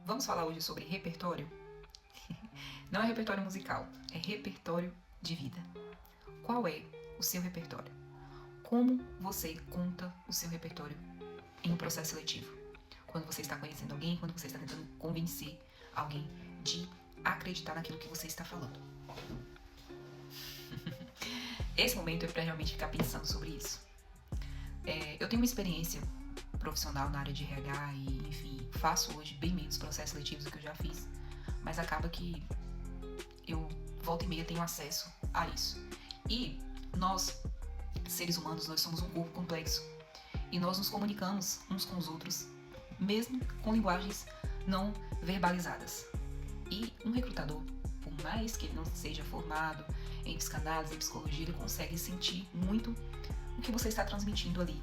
Vamos falar hoje sobre repertório? Não é repertório musical, é repertório de vida. Qual é o seu repertório? Como você conta o seu repertório em um processo seletivo? Quando você está conhecendo alguém, quando você está tentando convencer alguém de acreditar naquilo que você está falando. Esse momento é para realmente ficar pensando sobre isso. Eu tenho uma experiência profissional na área de RH e, enfim, faço hoje bem menos processos seletivos do que eu já fiz, mas acaba que eu, volta e meia, tenho acesso a isso. E nós, seres humanos, nós somos um corpo complexo e nós nos comunicamos uns com os outros, mesmo com linguagens não verbalizadas. E um recrutador, por mais que ele não seja formado em psicanálise, em psicologia, ele consegue sentir muito o que você está transmitindo ali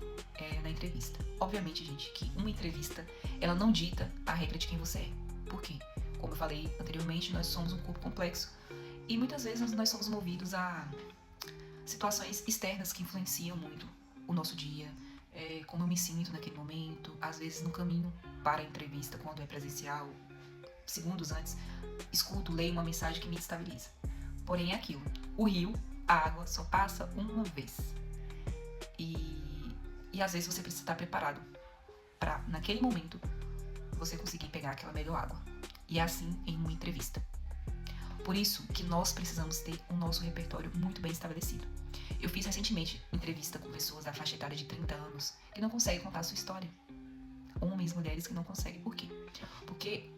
na entrevista. Obviamente, gente, que uma entrevista, ela não dita a regra de quem você é. Por quê? Como eu falei anteriormente, nós somos um corpo complexo e muitas vezes nós somos movidos a situações externas que influenciam muito o nosso dia, como eu me sinto naquele momento, às vezes no caminho para a entrevista, quando é presencial, segundos antes, escuto, leio uma mensagem que me estabiliza. Porém é aquilo, o rio, a água só passa uma vez. E às vezes você precisa estar preparado para, naquele momento, você conseguir pegar aquela melhor água. E é assim em uma entrevista. Por isso que nós precisamos ter o nosso repertório muito bem estabelecido. Eu fiz recentemente entrevista com pessoas da faixa etária de 30 anos que não conseguem contar a sua história. Homens, mulheres que não conseguem. Por quê? Porque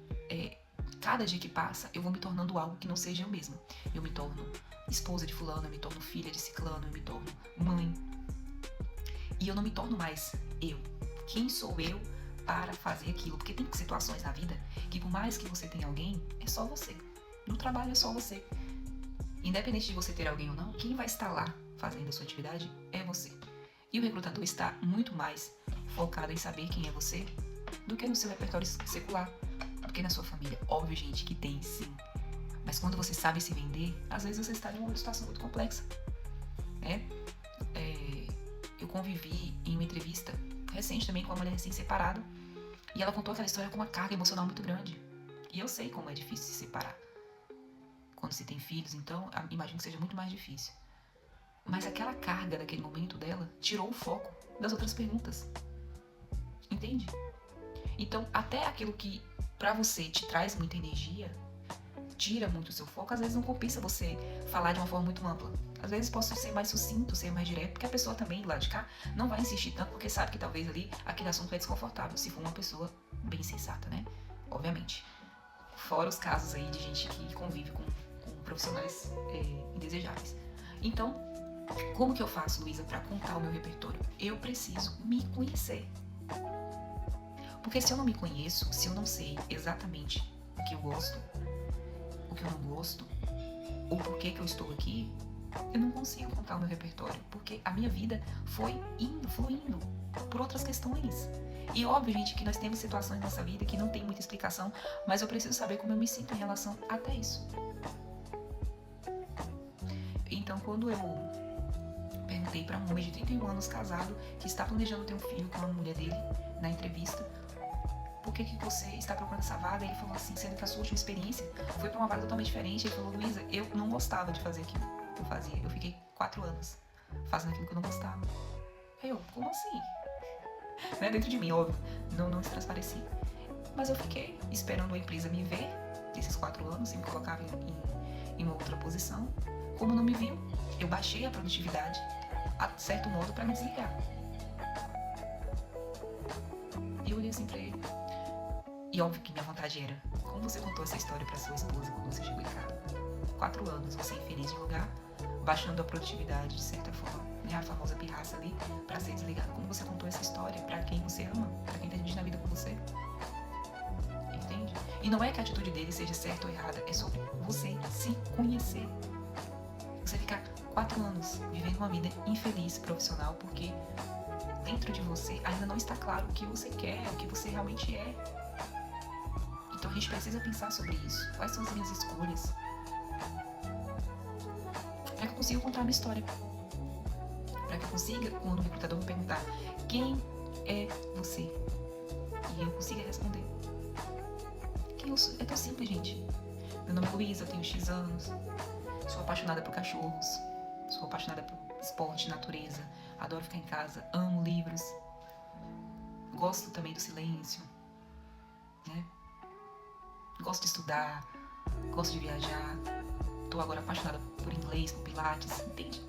cada dia que passa eu vou me tornando algo que não seja eu mesma. Eu me torno esposa de fulano, eu me torno filha de ciclano, eu me torno mãe. E eu não me torno mais eu. Quem sou eu para fazer aquilo? Porque tem situações na vida que, por mais que você tenha alguém, é só você. No trabalho é só você. Independente de você ter alguém ou não, quem vai estar lá fazendo a sua atividade é você. E o recrutador está muito mais focado em saber quem é você do que no seu repertório secular, do que na sua família. Óbvio, gente, que tem sim. Mas quando você sabe se vender, às vezes você está em uma situação muito complexa. Eu convivi em uma entrevista recente também com uma mulher recém-separada e ela contou aquela história com uma carga emocional muito grande. E eu sei como é difícil se separar. Quando se tem filhos, então, imagino que seja muito mais difícil. Mas aquela carga daquele momento dela tirou o foco das outras perguntas. Entende? Então, até aquilo que pra você te traz muita energia, tira muito o seu foco, às vezes não compensa você falar de uma forma muito ampla. Às vezes posso ser mais sucinto, ser mais direto, porque a pessoa também, lá de cá, não vai insistir tanto, porque sabe que talvez ali aquele assunto é desconfortável, se for uma pessoa bem sensata, né? Obviamente. Fora os casos aí de gente que convive com profissionais indesejáveis. Então, como que eu faço, Luísa, para contar o meu repertório? Eu preciso me conhecer. Porque se eu não me conheço, se eu não sei exatamente o que eu gosto, o que eu não gosto, ou por que eu estou aqui, eu não consigo contar o meu repertório, porque a minha vida foi fluindo por outras questões. E óbvio, gente, que nós temos situações na nossa vida que não tem muita explicação, mas eu preciso saber como eu me sinto em relação até isso. Então, quando eu perguntei para um homem de 31 anos casado que está planejando ter um filho com a mulher dele na entrevista, por que você está procurando essa vaga? Ele falou assim, sendo que a sua última experiência foi para uma vaga totalmente diferente. Ele falou, Luísa, eu não gostava de fazer aquilo que eu fazia. Eu fiquei 4 anos fazendo aquilo que eu não gostava. Aí eu, como assim? Né? Dentro de mim, óbvio, não se transpareci. Mas eu fiquei esperando a empresa me ver esses 4 anos e me colocava em uma outra posição. Como não me viu, eu baixei a produtividade a certo modo para me desligar. E eu olhei assim pra ele. E óbvio que minha vontade era, como você contou essa história pra sua esposa quando você chegou em casa? 4 anos, você infeliz de lugar, baixando a produtividade de certa forma, né? A famosa pirraça ali, pra ser desligado. Como você contou essa história pra quem você ama, pra quem tá na vida com você? Entende? E não é que a atitude dele seja certa ou errada, é sobre você se conhecer. Você ficar 4 anos vivendo uma vida infeliz profissional porque dentro de você ainda não está claro o que você quer, o que você realmente é. Então a gente precisa pensar sobre isso. Quais são as minhas escolhas? Para que eu consiga contar a minha história. Para que eu consiga, quando o recrutador me perguntar quem é você, e eu consiga responder. quem eu sou. É tão simples, gente. Meu nome é Luísa, eu tenho X anos. Sou apaixonada por cachorros. Sou apaixonada por esporte, natureza. Adoro ficar em casa. Amo livros. Gosto também do silêncio, né? Gosto de estudar. Gosto de viajar. Tô agora apaixonada por inglês, por pilates, entende?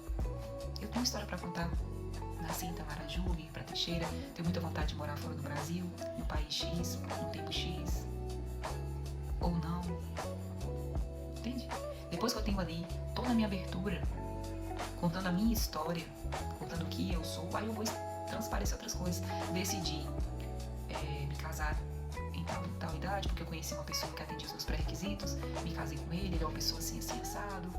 Eu tenho uma história pra contar. Nasci em Itamaraju, vim pra Teixeira. Tenho muita vontade de morar fora do Brasil, no país X, no tempo X. Ou não. Entende? Depois que eu tenho ali toda a minha abertura, contando a minha história, contando o que eu sou, aí eu vou transparecer outras coisas. Decidi me casar em tal idade, porque eu conheci uma pessoa que atendia os meus pré-requisitos, me casei com ele é uma pessoa assim, assado,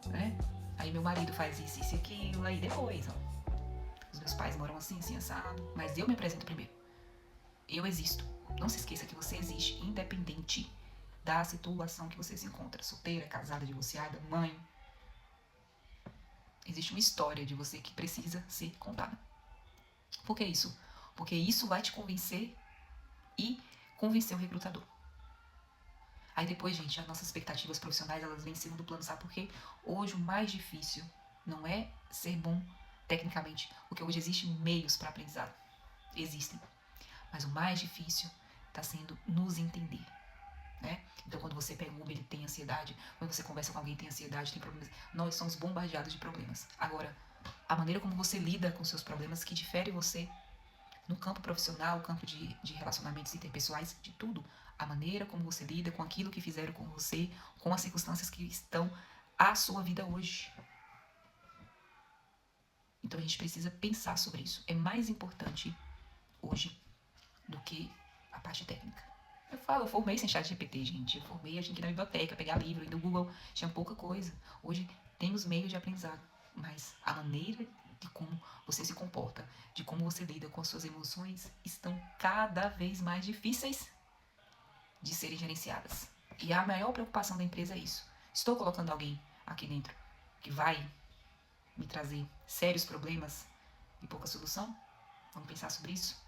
né? Aí meu marido faz isso e aquilo, aí depois, ó. Os meus pais moram assim, assado, mas eu me apresento primeiro. Eu existo. Não se esqueça que você existe, independente da situação que você se encontra. Solteira, casada, divorciada, mãe. Existe uma história de você que precisa ser contada. Por que isso? Porque isso vai te convencer e convencer o recrutador. Aí depois, gente, as nossas expectativas profissionais, elas vêm em segundo plano, sabe por quê? Hoje o mais difícil não é ser bom tecnicamente, porque hoje existem meios para aprendizado. Existem. Mas o mais difícil está sendo nos entender, né? Então, quando você pega um Uber, ele tem ansiedade. Quando você conversa com alguém, tem ansiedade, tem problemas. Nós somos bombardeados de problemas. Agora, a maneira como você lida com seus problemas que difere você no campo profissional, campo de relacionamentos interpessoais, de tudo. A maneira como você lida com aquilo que fizeram com você, com as circunstâncias que estão à sua vida hoje. Então a gente precisa pensar sobre isso. É mais importante hoje do que a parte técnica. Eu formei sem chat GPT, gente. Eu formei, a gente ir na biblioteca, pegar livro, e no Google tinha pouca coisa. Hoje temos meios de aprendizado, mas a maneira de como você se comporta, de como você lida com as suas emoções, estão cada vez mais difíceis de serem gerenciadas. E a maior preocupação da empresa é isso. Estou colocando alguém aqui dentro que vai me trazer sérios problemas e pouca solução? Vamos pensar sobre isso?